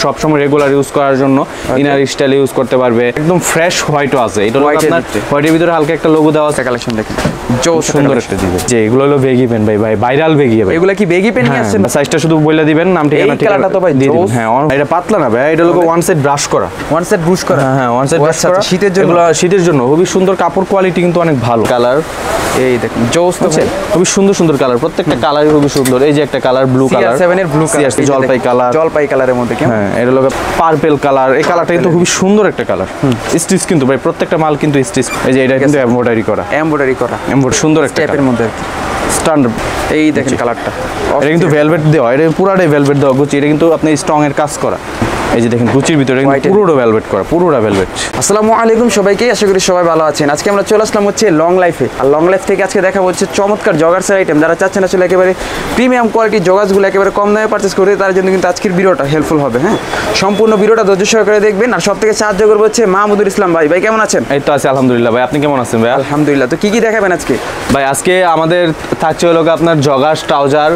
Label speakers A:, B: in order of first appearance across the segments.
A: সবসময় regular use করার জন্য ইনার স্টাইল ইউজ করতে পারবে। একদম ফ্রেশ হোয়াইটও আছে, এটা হলো আপনার হোয়াইটের ভিতরে হালকা একটা লোগো দেওয়া আছে।
B: কালেকশন দেখেন
A: সুন্দর একটা দিবে যে এগুলো হলো বেগি পেন ভাই, ভাইরাল বেগি ভাই।
B: এগুলা কি বেগি পেন আসছে?
A: সাইজটা শুধু বলে দিবেন, নাম ঠিকানা ঠিক
B: কালারটা তো ভাই
A: হ্যাঁ। এটা পাতলা না ভাই, এটা হলো ওয়ান সাইড ব্রাশ করা,
B: ওয়ান সাইড ব্রাশ করা।
A: হ্যাঁ ওয়ান সাইড ব্রাশ করা
B: শীতের জন্য,
A: এগুলো শীতের জন্য খুবই সুন্দর। কাপড় কোয়ালিটি কিন্তু অনেক ভালো। কালার
B: এই দেখুন জোস তো ভাই,
A: খুবই সুন্দর সুন্দর কালার, প্রত্যেকটা কালারই খুবই সুন্দর। এই যে একটা কালার ব্লু কালার,
B: CR7 এর ব্লু কালার,
A: জলপাই কালার,
B: জলপাই কালারের মধ্যে কেমন?
A: হ্যাঁ এটা হলো পার্পল কালার। এই কালারটা কিন্তু খুবই সুন্দর একটা কালার। স্টিচ কিন্তু ভাই প্রত্যেকটা মাল কিন্তু স্টিচ। এই যে এটা কিন্তু এমব্রয়ডারি করা, সুন্দর একটা
B: টাইপের মধ্যে
A: স্ট্যান্ডার্ড।
B: এই দেখেন কালারটা,
A: এটা কিন্তু ভেলভেট দেওয়া, এটা পুরাটাই ভেলভেট দেওয়া গুচি। এটা কিন্তু আপনি স্ট্রং এর কাজ করা। এই যে দেখেন গুচির ভিতরে পুরোটা ভেলভেট করা, পুরোটা ভেলভেট।
B: আসসালামু আলাইকুম সবাইকে, আশা করি সবাই ভালো আছেন। আজকে আমরা চলে আসলাম হচ্ছে লং লাইফে। আর লং লাইফ থেকে আজকে দেখা হচ্ছে চমৎকার জগার্সের আইটেম। যারা চাচ্ছেন আসলে একেবারে প্রিমিয়াম কোয়ালিটির জগার্সগুলো একেবারে কম দামে পারচেস করতে, তার জন্য কিন্তু আজকের ভিডিওটা হেল্পফুল হবে। হ্যাঁ, সম্পূর্ণ ভিডিওটা ধৈর্য সহকারে দেখবেন। আর সব থেকে সাহায্য করবো হচ্ছে মাহমুদুল ইসলাম ভাই। ভাই কেমন আছেন?
A: এই তো আছে আলহামদুলিল্লাহ। ভাই আপনি কেমন আছেন? ভাই
B: আলহামদুলিল্লাহ। তো কি কি দেখাবেন আজকে?
A: ভাই আজকে আমাদের থাকছে হলো আপনার জগার্স, ট্রাউজার,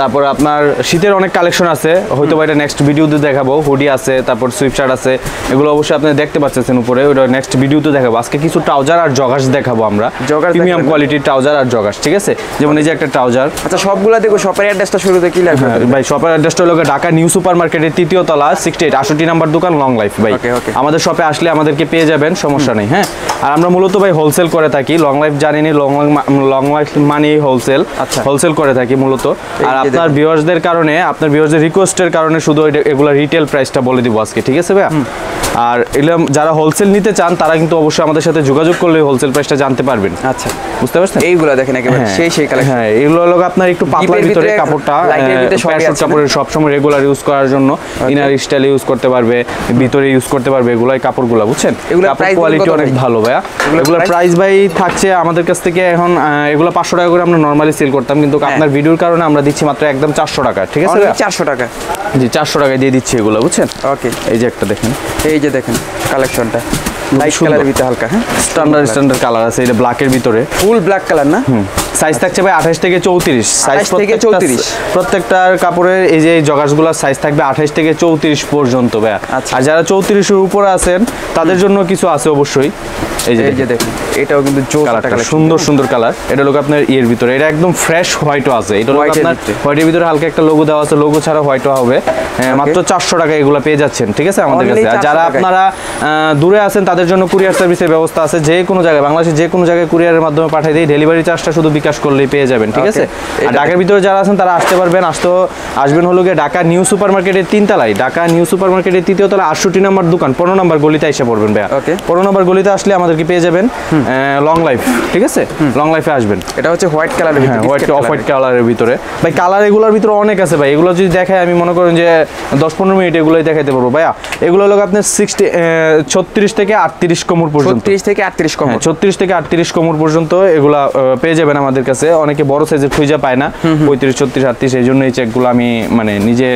A: তারপর আপনার শীতের অনেক কালেকশন আছে, হয়তো এটা নেক্সট ভিডিওতে দেখাবো। হুডি আছে, তারপর সুইফট শার্ট আছে, এগুলো অবশ্যই আপনি দেখতে পাচ্ছেন উপরে, ওটা নেক্সট ভিডিওতে দেখাবো। আজকে কিছু ট্রাউজার আর জগার্স দেখাবো আমরা, প্রিমিয়াম কোয়ালিটির ট্রাউজার আর জগার্স, ঠিক আছে? যেমন এই যে একটা ট্রাউজার।
B: আচ্ছা সবগুলা দেখো, শপের অ্যাড্রেসটা শুরুতে কি লাগবে?
A: ভাই শপের অ্যাড্রেসটা হলো ঢাকা নিউ সুপার মার্কেটের 3য় তলা 68 নাম্বার দোকান, লং লাইফ। ভাই আমাদের শপে আসলে আমাদেরকে পেয়ে যাবেন, সমস্যা নেই। হ্যাঁ, আর আমরা মূলত ভাই হোলসেল করে থাকি। লং লাইফ জানেনি, লং লাইফ মানে হোলসেল, হোলসেল করে থাকি মূলত। আর আপনার ভিউয়ার্সদের কারণে, আপনার ভিউয়ার্সদের রিকোয়েস্টের কারণে শুধু এগুলা রিটেল প্রাইসটা বলে দিব আজকে, ঠিক আছে ভাই? আর এগুলো যারা হোলসেল নিতে চান তারা কিন্তু অবশ্যই আমাদের সাথে যোগাযোগ করলে হোলসেল প্রাইসটা জানতে পারবেন।
B: আচ্ছা,
A: বুঝতে পারছেন?
B: এইগুলা দেখেন একেবারে সেই কালেকশন।
A: হ্যাঁ, এগুলো হলো আপনার একটু পাতলার ভিতরে কাপড়টা, প্যাশন কাপড়ের সবসময় রেগুলার ইউজ করার জন্য ইনার স্টাইল ইউজ করতে পারবে, ভিতরে ইউজ করতে পারবে। এগুলাই কাপড়গুলো বুঝছেন, কাপড় কোয়ালিটি অনেক ভালো ভাইয়া। এগুলোর প্রাইস ভাই থাকছে আমাদের কাছ থেকে এখন, এগুলো 500 টাকা করে আমরা নরমালি সেল করতাম, কিন্তু আপনার ভিডিওর কারণে আমরা দিচ্ছি মাত্র একদম 400 টাকা, ঠিক আছে?
B: 400 টাকা,
A: জি 400 টাকায় দিয়ে দিচ্ছি এগুলো, বুঝছেন?
B: ওকে, এই
A: যে একটা দেখেন,
B: এই যে দেখেন কালেকশনটা লাইট কালারের ভিতরে হালকা, হ্যাঁ
A: স্ট্যান্ডার্ড কালার আছে। এটা ব্ল্যাকের ভিতরে,
B: ফুল ব্ল্যাক কালার না?
A: সাইজ থাকছে ভাই 28 থেকে 34 সাইজ থেকে 34। প্রত্যেকটার কাপড়ের এই যে জগার্সগুলোর সাইজ থাকবে 28 থেকে 34 পর্যন্ত ভাই। আর যারা 34 এর উপরে আছেন তাদের জন্য কিছু আছে অবশ্যই। এই যে দেখুন,
B: এটাও কিন্তু
A: সুন্দর সুন্দর কালার। এটা হলো আপনার ইয়ের ভিতরে, এটা একদম ফ্রেশ হোয়াইটও আছে। এটা হলো আপনার হোয়াইটের ভিতরে হালকা একটা লোগো দেওয়া আছে, লোগো ছাড়া হোয়াইটও হবে। মাত্র 400 টাকা এগুলো পেয়ে যাচ্ছেন, ঠিক আছে আমাদের কাছে। আর যারা আপনারা দূরে আছেন তাদের জন্য কুরিয়ার সার্ভিসের ব্যবস্থা আছে। যে কোনো জায়গায়, বাংলাদেশের যে কোনো জায়গায় কুরিয়ারের মাধ্যমে পাঠিয়ে দিই, ডেলিভারি চার্জটা শুধু বিকাশ করলেই পেয়ে যাবেন, ঠিক আছে? আর ঢাকার ভিতরে যারা আছেন তারা আসতে পারবেন। আসবেন হলো গিয়ে ঢাকা নিউ সুপার মার্কেটের 3 তলায়, ঢাকা নিউ সুপার মার্কেটের 3য় তলায় 68 নাম্বার দোকান, 15 নাম্বার গলিতে এসে পড়বেন ভাই। 15 নাম্বার গলিতে আসলে আমাদেরকে পেয়ে যাবেন লং লাইফ, ঠিক আছে? লং লাইফে আসবেন।
B: এটা হচ্ছে হোয়াইট কালারের ভিতরে,
A: অফ হোয়াইট কালারের ভিতরে ভাই। কালার এগুলোর ভিতরে অনেক আছে ভাই। এগুলো যদি দেখায় আমি মনে করেন যে 10-15 মিনিট এগুলোই দেখাইতে পারবো ভাইয়া। এগুলো হলো আপনার 36 থেকে 38 কোমর পর্যন্ত,
B: 36 থেকে 38 কোমর,
A: 36 থেকে 38 কোমর পর্যন্ত এগুলা পেয়ে যাবেন আমাদের কাছে। অনেকে বড় সাইজের খুঁজে পায় না, 35, 36, 38, এই জন্য এই চেকগুলো আমি মানে নিজে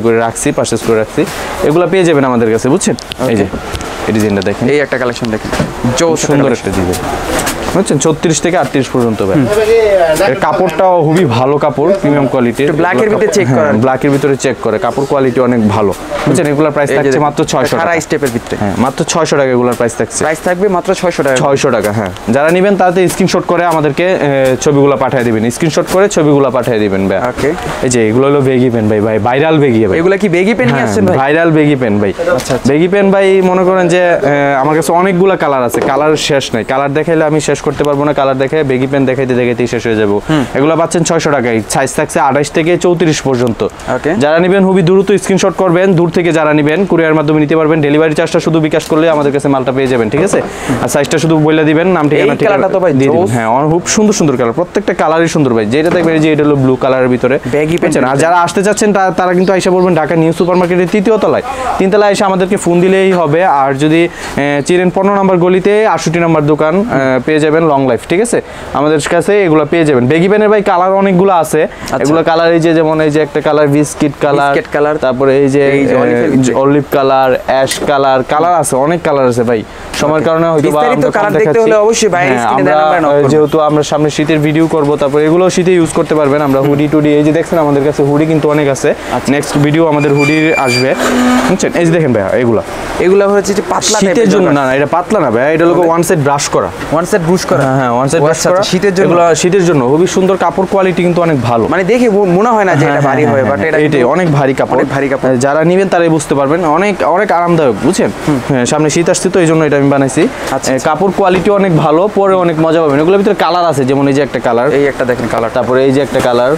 A: করে রাখছি, পারচেজ করে রাখছি। এগুলো পেয়ে যাবেন আমাদের কাছে, বুঝছেন? এই যে এই ডিজাইনটা দেখেন,
B: এই একটা কালেকশন দেখেন,
A: সুন্দর একটা ডিজাইন, বুঝছেন? 36 থেকে 38 পর্যন্ত ভাই। এর কাপড়টাও খুবই ভালো কাপড়, প্রিমিয়াম কোয়ালিটির।
B: ব্ল্যাকের ভিতরে চেক করা,
A: ব্ল্যাকের ভিতরে চেক করে, কাপড় কোয়ালিটি অনেক ভালো, বুঝছেন? এগুলোর প্রাইস থাকছে মাত্র 600 টাকা,
B: স্টেপের ভিতরে।
A: হ্যাঁ, মাত্র 600 টাকা এগুলোর প্রাইস
B: থাকবে মাত্র 600 টাকা,
A: 600 টাকা। হ্যাঁ, যারা নেবেন তাতে স্ক্রিনশট করে আমাদেরকে ছবিগুলো পাঠিয়ে দিবেন, স্ক্রিনশট করে ছবিগুলো পাঠিয়ে দিবেন ভাই।
B: ওকে,
A: এই যে এগুলো হলো বেগি পেন ভাই, ভাইরাল বেগি ভাই।
B: এগুলো কি বেগি পেন আসছেন ভাই?
A: ভাইরাল বেগি পেন ভাই। আচ্ছা, বেগি পেন ভাই মনে করেন যে আমার কাছে অনেকগুলো কালার আছে, কালার শেষ নাই। কালার দেখাইলে আমি শেষ করতে পারবো না, কালার দেখে বেগি পেন দেখাইতেই শেষ হয়ে যাবো। এগুলো পাচ্ছেন 600 টাকায়, সাইজ থাকছে 28 থেকে 34 পর্যন্ত। যারা নেবেন খুবই দ্রুত স্ক্রিনশট করবেন, দূর থেকে যারা নেবেন কুরিয়ার মাধ্যমে নিতে পারবেন। ডেলিভারি চার্জটা শুধু বিকাশ করলে আমাদের কাছে মালটা পেয়ে যাবেন, ঠিক আছে? আর সাইজটা শুধু বলে দিবেন, নাম ঠিকানা দিয়ে দিবেন। হ্যাঁ, খুব সুন্দর সুন্দর কালার, প্রত্যেকটা কালারই সুন্দর ভাই। যেটা দেখবেন যে এটা হলো ব্লু কালারের ভিতরে বেগি পেন। আর যারা আসতে চাচ্ছেন তারা কিন্তু আইসা পড়বেন ঢাকা নিউ সুপার মার্কেটের 3য় তলায়, 3 তলায় এসে আমাদেরকে ফোন দিলেই হবে। আর যদি চিরেন 15 নাম্বার গলিতে 68 নাম্বার দোকান পেয়ে যাবেন যাবেন লং লাইফ, ঠিক আছে? আমাদের কাছে এগুলো পেয়ে যাবেন। বেগি প্যান্টের ভাই কালার অনেকগুলো আছে, এগুলো কালার এই যে যেমন এই যে একটা কালার বিস্কিট কালার, তারপরে এই যে olive colour, ash colour, colour আছে অনেক কালার আছে ভাই। সময়ের কারণে হয়তো
B: কালার দেখতে হলে অবশ্যই ভাই স্ক্রিনে দেওয়া নাম্বারে নক করুন।
A: যেহেতু আমরা সামনে শীতের ভিডিও করব, তারপর এগুলো শীতে ইউজ করতে পারবেন। আমরা হুডি টুডি এই যে দেখছেন আমাদের কাছে হুডি কিন্তু অনেক আছে। নেক্সট ভিডিও আমাদের হুডি আসবে, বুঝছেন? এই যে দেখেন ভাই
B: এগুলো হচ্ছে যে পাতলা
A: শীতের জন্য। না এটা পাতলা না ভাই, এটা হলো ওয়ান সাইড ব্রাশ করা,
B: ওয়ান সাইড ব্রুশ করা।
A: হ্যাঁ ওয়ান সাইড ব্রাশ করা
B: শীতের জন্য।
A: এগুলো শীতের জন্য খুবই সুন্দর, কাপড় কোয়ালিটি কিন্তু অনেক ভালো,
B: মানে দেখে মনে হয় না যে এটা ভারী হয়, বাট এটা
A: এটাই অনেক ভারী কাপড়,
B: অনেক ভারী কাপড়।
A: যারা নেবেন তারাই বুঝতে পারবেন, অনেক অনেক আরামদায়ক, বুঝছেন? হ্যাঁ সামনে শীত আসছে তো এই জন্য এটা আমি বানাইছি। কাপড় কোয়ালিটি অনেক ভালো, পরে অনেক মজা পাবেন। এগুলোর ভিতরে কালার আছে, যেমন এই যে একটা কালার,
B: এই একটা দেখেন কালার,
A: তারপরে এই যে একটা কালার,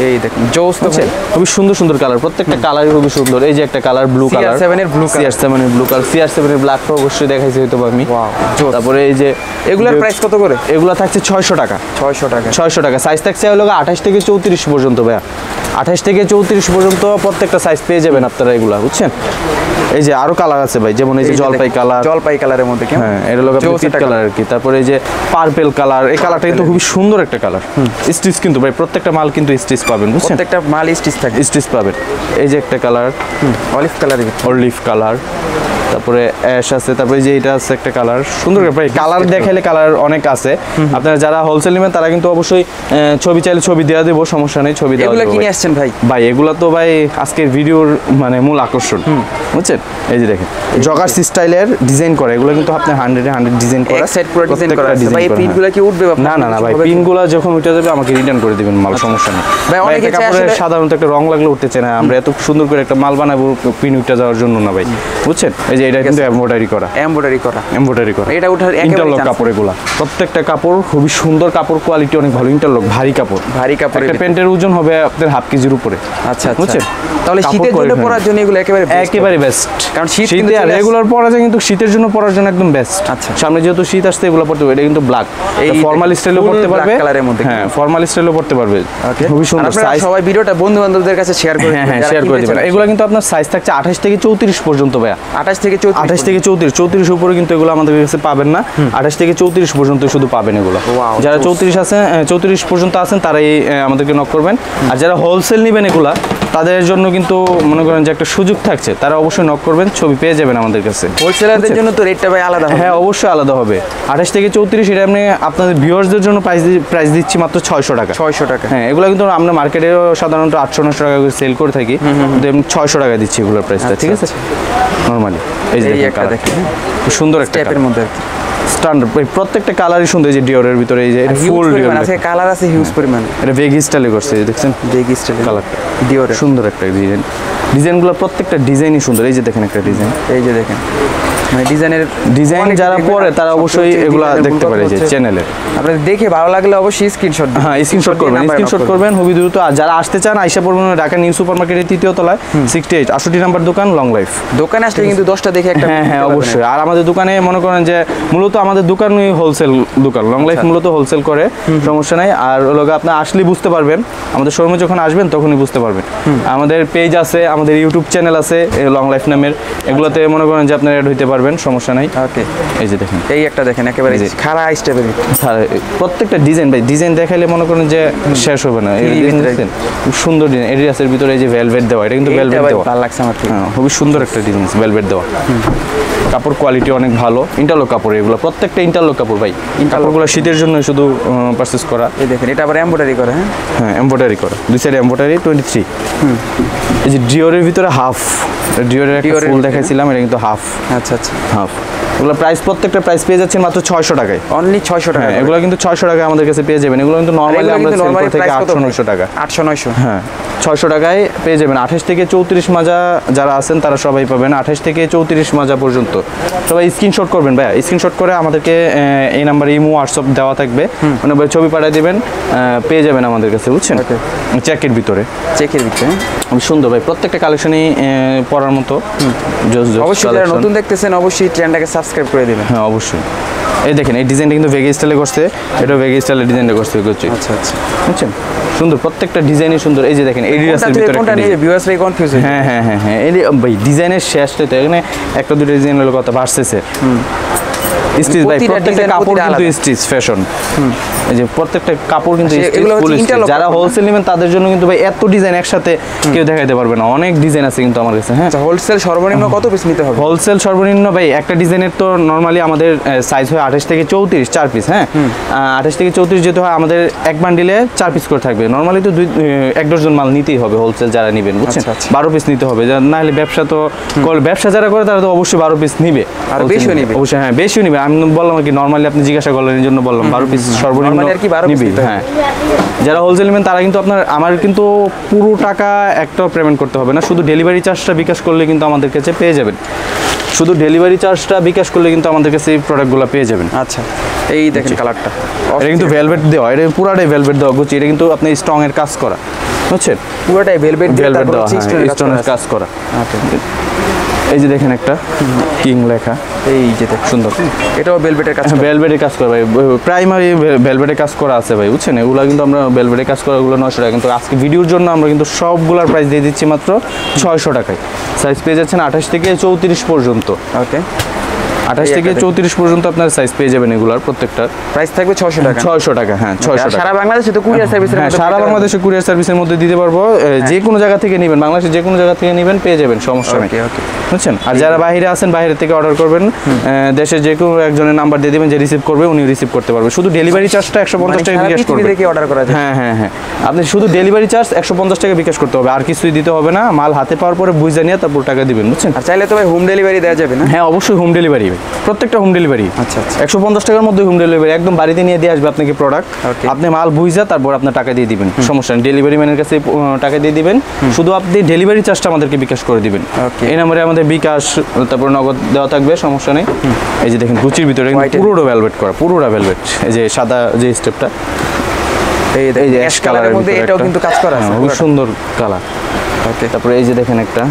B: এই দেখেন জোস তো
A: খুবই সুন্দর সুন্দর কালার, প্রত্যেকটা কালারই খুবই সুন্দর। এই যে একটা কালার ব্লু কালার,
B: CR7 এর ব্লু কালার,
A: CR7 এর ব্লু কালার, CR7 এর ব্ল্যাকটা অবশ্যই দেখাইছি হয়তো আমি। তারপরে এই যে
B: এগুলোর প্রাইস কত করে?
A: এগুলো থাকছে 600 টাকা। 600 টাকা। সাইজ থাকছে হলো 28 থেকে 34 পর্যন্ত ভাইয়া, 28 থেকে 34 পর্যন্ত প্রত্যেকটা সাইজ পেয়ে যাবেন আপনারা এগুলা, বুঝছেন? এই যে আরো কালার আছে ভাই, যেমন এই যে জলপাই
B: কালারের মধ্যে,
A: হ্যাঁ এটা হলো পিট কালার আর কি। তারপরে এই যে পার্পল কালার, এই কালারটা কিন্তু খুবই সুন্দর একটা কালার। স্টিচ কিন্তু ভাই প্রত্যেকটা মাল কিন্তু স্টিচ পাবেন, বুঝছেন?
B: প্রত্যেকটা মাল স্টিচ থাকে,
A: স্টিচ পাবেন। এই যে একটা কালার অলিভ কালার, তারপরে অ্যাশ আছে, তারপরে যে এটা আছে একটা কালার সুন্দর। ভাই কালার দেখাইলে কালার অনেক আছে, আপনারা যারা হোলসেল নেবেন তারা কিন্তু অবশ্যই ছবি চাইলে ছবি দেওয়া দেবো, সমস্যা নেই, ছবি দেওয়া।
B: এগুলো কিনে আসছেন ভাই?
A: ভাই এগুলো তো ভাই আজকের ভিডিওর মানে মূল আকর্ষণ, বুঝছেন? এই যে দেখেন জগার্স স্টাইলের ডিজাইন করা, এগুলো কিন্তু আপনি 100 ডিজাইন করা,
B: সেট পুরো ডিজাইন করা আছে ভাই। এই পিনগুলো কি উঠবে?
A: না না না ভাই, পিনগুলো যখন উঠে যাবে আমাকে রিটার্ন করে দিবেন মাল, সমস্যা নেই
B: ভাই। অনেকে
A: কাপড়ে সাধারণত একটা রং লাগলে উঠতে চায় না, আমরা এত সুন্দর করে একটা মাল বানাবো পিন উঠে যাওয়ার জন্য না ভাই, বুঝছেন? এই যে এটা কিন্তু এমব্রয়ডারি করা, এটা উঠার ইন্টারলক কাপড়, এগুলা প্রত্যেকটা কাপড় খুবই সুন্দর, কাপড় কোয়ালিটি অনেক ভালো, ইন্টারলক ভারী কাপড়। একটা প্যান্টের ওজন হবে আপনার হাফ কেজির উপরে।
B: আচ্ছা বুঝছেন? তাহলে শীতের জন্য পরার জন্য এগুলো একেবারে
A: বেস্ট,
B: কারণ
A: শীতে আর রেগুলার পরা যায়, কিন্তু শীতের জন্য পরার জন্য একদম বেস্ট।
B: আচ্ছা
A: সামনে যেহেতু শীত আসছে এগুলো পড়তে হবে। এটা কিন্তু ব্ল্যাক, এই ফর্মাল স্টাইলও পড়তে পারবে,
B: কালারের মধ্যে,
A: হ্যাঁ ফর্মাল স্টাইলও পড়তে পারবে, খুবই সুন্দর।
B: সবাই ভিডিওটা বন্ধু-বান্ধবদের কাছে শেয়ার করে দিবেন,
A: হ্যাঁ শেয়ার করে দিবেন। এগুলো কিন্তু আপনার সাইজ থাকছে 28 থেকে 34 পর্যন্ত ভাইয়া,
B: 28 থেকে
A: 34 উপরে কিন্তু এগুলো আমাদের কাছে পাবেন না, 28 থেকে 34 পর্যন্ত শুধু পাবেন এগুলো। যারা 34 পর্যন্ত আছেন তারাই আমাদেরকে নক করবেন, আর যারা হোলসেল নেবেন এগুলা তাদের জন্য কিন্তু মনে করেন যে একটা সুযোগ থাকছে, তারা অবশ্যই নক করবেন, ছবি পেয়ে যাবেন আমাদের কাছে।
B: হোলসেলারদের জন্য তো রেটটা ভাই আলাদা হবে?
A: হ্যাঁ অবশ্যই আলাদা হবে। 28 থেকে 34 এটা আপনি আপনাদের ভিউয়ার্সদের জন্য প্রাইস দিচ্ছি মাত্র 600 টাকা।
B: 600 টাকা,
A: হ্যাঁ এগুলো কিন্তু আমরা মার্কেটেও সাধারণত 800-900 টাকা করে সেল করে থাকি, কিন্তু 600 টাকা দিচ্ছি এগুলোর প্রাইসটা, ঠিক আছে নরমালি। এই যে একটা দেখেন সুন্দর একটা
B: টাইপের মধ্যে
A: স্ট্যান্ডার্ড, প্রত্যেকটা কালারই সুন্দর। এই যে ডিওরের ভিতরে এই যে ফুল ডিওর
B: আছে, কালার আছে হিউজ পরিমাণ।
A: এটা ভেগ স্টাইলে করছে, দেখছেন
B: ভেগ স্টাইলে
A: কালারটা
B: ডিওরের
A: সুন্দর একটা ডিজাইনগুলো প্রত্যেকটা ডিজাইনই সুন্দর। এই যে দেখেন একটা ডিজাইন,
B: এই যে দেখেন মানে
A: ডিজাইন যারা পরে তারা অবশ্যই এগুলা দেখতে পারে যে চ্যানেলে।
B: আপনাদের দেখে ভালো লাগলে অবশ্যই স্ক্রিনশট,
A: হ্যাঁ স্ক্রিনশট করবেন খুবই দ্রুত। আর যারা আসতে চান আইসা পড়বেন ঢাকা নিউ সুপার মার্কেটের 3য় তলায় 68 68 নাম্বার দোকান লং লাইফ।
B: দোকানে আসলে কিন্তু 10টা দেখে একটা,
A: হ্যাঁ অবশ্যই। আর আমাদের দোকানে মনে করেন যে মূলত আমাদের দোকানই হোলসেল দোকান, লং লাইফ মূলত হোলসেল করে, সমস্যা নাই। আর লোক আপনি আসলেই বুঝতে পারবেন, আমাদের শোরুমে যখন আসবেন তখনই বুঝতে পারবেন। আমাদের পেজ আছে, আমাদের ইউটিউব চ্যানেল আছে লং লাইফ নামের, এগুলোতে মনে করেন যে আপনারা অ্যাড হইতে পারবেন, সমস্যা নাই।
B: ওকে
A: এই যে দেখেন,
B: এই একটা দেখেন একেবারে খাড়া স্টেপের
A: প্রত্যেকটা ডিজাইন ভাই, ডিজাইন দেখাইলে মনে করেন যে শেষ হবে না। এই ডিজাইন দেখছেন খুব সুন্দর ডিজাইন, এরিয়াসের ভিতরে এই যে ভেলভেট দেওয়া, এটা কিন্তু ভেলভেট দেওয়া,
B: ভালো লাগছে আমার,
A: হ্যাঁ খুবই সুন্দর একটা ডিজাইন ভেলভেট দেওয়া। কাপড় কোয়ালিটি অনেক ভালো, ইন্টারলক কাপড়, এগুলো প্রত্যেকটা ইন্টারলক কাপড় ভাই। কাপড়গুলো শীতের জন্য শুধু পারচেজ করা।
B: এই দেখেন এটা আবার এমব্রয়ডারি করা,
A: হ্যাঁ এমব্রয়ডারি করা, দুই সাইডে এমব্রয়ডারি 23। এই যে ডিওরের ভিতরে হাফ, ডিওরের একটা ফুল দেখাইছিলাম, এটা কিন্তু হাফ।
B: আচ্ছা আচ্ছা
A: হাফ। এগুলো প্রাইস প্রত্যেকটা প্রাইস পেয়ে যাচ্ছেন মাত্র 600 টাকায়,
B: অনলি 600 টাকা।
A: এগুলো কিন্তু 600 টাকায় আমাদের কাছে পেয়ে যাবেন। এগুলো কিন্তু নরমালি আমরা সেল করে থাকি 800-900 টাকা।
B: 800-900,
A: হ্যাঁ 600 টাকায় পেয়ে যাবেন। 28 থেকে 34 মাজা যারা আছেন তারা সবাই পাবেন, 28 থেকে 34 মাজা পর্যন্ত। সবাই স্ক্রিনশট করবেন ভাইয়া, স্ক্রিনশট করে আমাদেরকে এই নাম্বারে ইমো হোয়াটসঅ্যাপ দেওয়া থাকবে, মানে ছবি পাঠিয়ে দিবেন, পেয়ে যাবেন আমাদের কাছে, বুঝছেন? চেকের ভিতরে সুন্দর ভাই, প্রত্যেকটা কালেকশনই পরার মতো।
B: অবশ্যই যারা নতুন দেখতেছেন অবশ্যই চ্যানেলটাকে সাবস্ক্রাইব করে দিবেন।
A: হ্যাঁ অবশ্যই। এই দেখেন এই ডিজাইনটা কিন্তু ভেগে স্টাইলে করছে, এটা ভেগে স্টাইলে ডিজাইনটা করছে।
B: আচ্ছা আচ্ছা
A: বুঝছেন, সুন্দর প্রত্যেকটা ডিজাইনই সুন্দর। এই যে দেখেন এরিয়াসের ভিতরে
B: কোনটা নিয়ে ভিউয়ার্সরা কনফিউজ হয়।
A: হ্যাঁ হ্যাঁ হ্যাঁ হ্যাঁ, এই ভাই ডিজাইনের শেষটা তো এখানে একটা দুটো ডিজাইন হলো কথা ভার্সেসে। স্টিচ ভাই,
B: প্রতিটা
A: প্রত্যেকটা
B: design,
A: কাপড়
B: প্রতিটা
A: কিন্তু
B: আলাদা।
A: Stitch fashion. এই যে প্রত্যেকটা কাপড় কিন্তু
B: আচ্ছা,
A: stitch,
B: এগুলো হচ্ছে
A: full stitch।
B: interlock
A: যারা
B: কাপড় না?
A: হোলসেল নেবেন তাদের জন্য কিন্তু ভাই এত ডিজাইন একসাথে কেউ দেখাইতে পারবে না, অনেক ডিজাইন আছে কিন্তু আমার কাছে। হ্যাঁ,
B: আচ্ছা, হোলসেল সর্বনিম্ন কত পিস নিতে হবে?
A: হোলসেল সর্বনিম্ন ভাই একটা ডিজাইনের তো নরমালি আমাদের সাইজ হয় 28 থেকে 34, 4 পিস। হ্যাঁ, 28 থেকে 34 যেতে হয় আমাদের এক বান্ডিলে 4 পিস করে থাকবে। নরমালি তো 1 ডজন মাল নিতেই হবে হোলসেল যারা নেবেন, বুঝছেন?
B: আচ্ছা, আচ্ছা।
A: 12 পিস নিতে হবে, না হলে ব্যবসা তো ব্যবসা যারা করে তারা তো অবশ্যই 12 পিস নিবে,
B: আর
A: wholesale
B: বেশিও নিবে।
A: অবশ্যই। হ্যাঁ, বেশিও নিবে। আমি বললাম কি নরমালি আপনি জিজ্ঞাসা করলেন এই জন্য বললাম 12 পিস সর্বনিম্ন
B: Normally আর কি 12 piece
A: নিবে।
B: নিতে হবে।
A: হ্যাঁ, যারা হোলসেল নেবেন তারা কিন্তু আপনার আমার কিন্তু পুরো টাকা একটাও পেমেন্ট করতে হবে না, শুধু ডেলিভারি চার্জটা বিকাশ করলে কিন্তু আমাদের কাছে পেয়ে যাবেন। শুধু ডেলিভারি চার্জটা বিকাশ করলে কিন্তু আমাদের কাছে এই প্রোডাক্টগুলো পেয়ে যাবেন।
B: আচ্ছা, এই দেখেন কালারটা,
A: এটা কিন্তু ভেলভেট দেওয়া, এটা পুরাটাই ভেলভেট দেওয়া গুচি, এটা কিন্তু আপনি স্ট্রং এর কাজ করা, বুঝছেন?
B: পুরোটাই ভেলভেট
A: ভেলভেট দেওয়া, স্টোনের কাজ করা। এই যে দেখেন একটা কিং লেখা,
B: এই যে দেখুন
A: সুন্দর।
B: এটাও ভেলভেটের কাজ করা।
A: ভেলভেটের কাজ করা ভাই, প্রাইমারি ভেলভেটের কাজ করা আছে ভাই, বুঝছেন? এগুলো কিন্তু আমরা ভেলভেটের কাজ করা এগুলো 900 টাকা, কিন্তু আজকে ভিডিওর জন্য আমরা কিন্তু সবগুলোর প্রাইস দিয়ে দিচ্ছি মাত্র 600 টাকায়। সাইজ পেয়ে যাচ্ছেন 28 থেকে 34 পর্যন্ত।
B: ওকে,
A: 28
B: এই
A: থেকে
B: একটা
A: 34 পর্যন্ত আপনার সাইজ পেয়ে যাবেন এগুলার প্রত্যেকটার।
B: প্রাইস থাকবে 600 টাকা।
A: 600 টাকা, হ্যাঁ 600
B: আর
A: টাকা।
B: সারা বাংলাদেশে তো কুরিয়ার সার্ভিসের
A: হ্যাঁ, সারা বাংলাদেশে কুরিয়ার সার্ভিসের মধ্যে দিতে পারবো। যে কোনো জায়গা থেকে নেবেন, বাংলাদেশের যে কোনো জায়গা থেকে নেবেন পেয়ে যাবেন, সমস্যা নেই।
B: ওকে, ওকে।
A: বুঝছেন? আর যারা বাইরে আছেন বাইরে থেকে অর্ডার করবেন, দেশে যে কোনো একজনের নাম্বার দিয়ে দিবেন, যে রিসিভ করবে উনি রিসিভ করতে পারবে। শুধু ডেলিভারি চার্জটা 150 টাকা বিকাশ করবে।
B: থেকে অর্ডার করা যায়।
A: হ্যাঁ হ্যাঁ হ্যাঁ, আপনি শুধু ডেলিভারি চার্জ 150 টাকা বিকাশ করতে হবে, আর কিছুই দিতে হবে না। মাল হাতে পাওয়ার পরে বুঝে নিয়ে তারপর টাকা দিবেন, বুঝছেন?
B: আর চাইলে তো ভাই হোম ডেলিভারি দেওয়া যাবে না?
A: হ্যাঁ, অবশ্যই হোম ডেলিভারি, প্রত্যেকটা হোম ডেলিভারি।
B: আচ্ছা, আচ্ছা।
A: 150 টাকার মধ্যে হোম ডেলিভারি, একদম বাড়িতে নিয়ে দিয়ে আসবে আপনাকে প্রোডাক্ট।
B: Okay.
A: আপনি মাল বুঝা তারপর আপনার টাকা দিয়ে দিবেন, সমস্যা নেই। ডেলিভারি ম্যানের কাছে টাকা দিয়ে দিবেন, শুধু আপনি ডেলিভারি চার্জটা আমাদেরকে বিকাশ করে দিবেন।
B: Okay.
A: এই নম্বরে আমাদের বিকাশ, তারপর নগদ দেওয়া থাকবে, সমস্যা নেই। এই যে দেখেন গুচির ভিতরে কিন্তু
B: White এর
A: পুরোটা ভেলভেট করা, পুরোটা ভেলভেট। এই যে সাদা যে স্টেপটা,
B: এই
A: এই যে
B: অ্যাশ
A: অ্যাশ
B: কালারের
A: কালারের
B: মধ্যে এটাও কিন্তু কাজ করা আছে।
A: খুব সুন্দর কালার।
B: ওকে,
A: তারপরে এই যে দেখেন একটা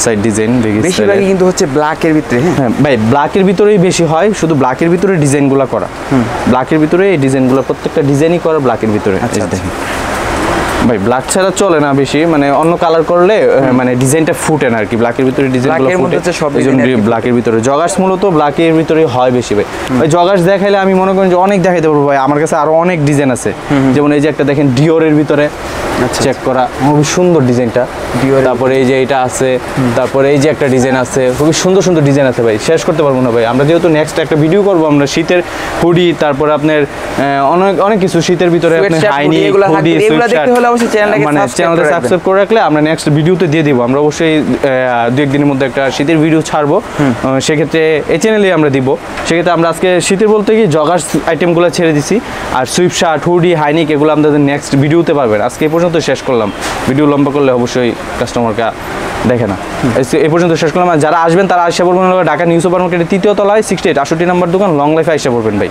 A: সাইড ডিজাইন,
B: বেশিরভাগই কিন্তু হচ্ছে ব্ল্যাকের ভিতরে। হ্যাঁ,
A: হ্যাঁ ভাই, ব্ল্যাকের ভিতরেই বেশি হয়, শুধু ব্ল্যাকের ভিতরে ডিজাইনগুলো করা। ব্ল্যাকের ভিতরে এই ডিজাইনগুলো প্রত্যেকটা ডিজাইনই করা ব্ল্যাকের ভিতরে।
B: আচ্ছা,
A: এই
B: আচ্ছা।
A: দেখেন ভাই, ব্ল্যাক ছাড়া চলে না বেশি, মানে অন্য কালার করলে মানে ডিজাইনটা ফুটে না আর কি। ব্ল্যাকের ভিতরে ডিজাইনগুলো
B: Black এর মধ্যে
A: ফুটে,
B: হচ্ছে সব
A: এইজন্য
B: design আর কি
A: ব্ল্যাকের ভিতরে জগার্স মূলত ব্ল্যাকের ভিতরে হয় বেশি ভাই। ভাই জগার্স দেখাইলে আমি মনে করি যে অনেক দেখাইতে পারবো ভাই, আমার কাছে আরো অনেক ডিজাইন আছে। যেমন এই যে একটা দেখেন ডিওরের ভিতরে চেক করা, খুবই সুন্দর ডিজাইনটা। তারপরে এই যে এটা আছে, তারপরে এই যে একটা ডিজাইন আছে, খুবই সুন্দর সুন্দর ডিজাইন আছে ভাই, শেষ করতে পারবো না ভাই। আমরা যেহেতু নেক্সট একটা ভিডিও করবো, আমরা শীতের হুডি, তারপরে আপনার অনেক অনেক কিছু শীতের ভিতরে আপনার
B: Sweatshirt,
A: হাইনি
B: hoodie এগুলো
A: হুডি,
B: থাকবে। এগুলো দেখতে হলে অবশ্যই চ্যানেলটাকে
A: মানে
B: subscribe
A: চ্যানেলটা
B: করে
A: সাবস্ক্রাইব করে রাখলে আমরা নেক্সট ভিডিওতে দিয়ে দিব। আমরা অবশ্যই 2-1 দিনের মধ্যে একটা শীতের ভিডিও ছাড়বো, সেক্ষেত্রে এই চ্যানেলে আমরা দিব। সেক্ষেত্রে আমরা আজকে শীতের বলতে কি জগার্স আইটেমগুলো ছেড়ে দিছি, আর সুইপ শার্ট, হুডি, হাইনিক এগুলো আমাদের নেক্সট ভিডিওতে পাবেন। আজকে এই পর্যন্ত শেষ করলাম, ভিডিও লম্বা করলে অবশ্যই কাস্টমারকে দেখে না। এই পর্যন্ত শেষ করলাম। আর যারা আসবেন তারা আসে পড়বেন ঢাকা নিউ সুপার মার্কেটের 3য় তলায় 68 নম্বর দোকান, লং লাইফে আসে পড়বেন ভাই।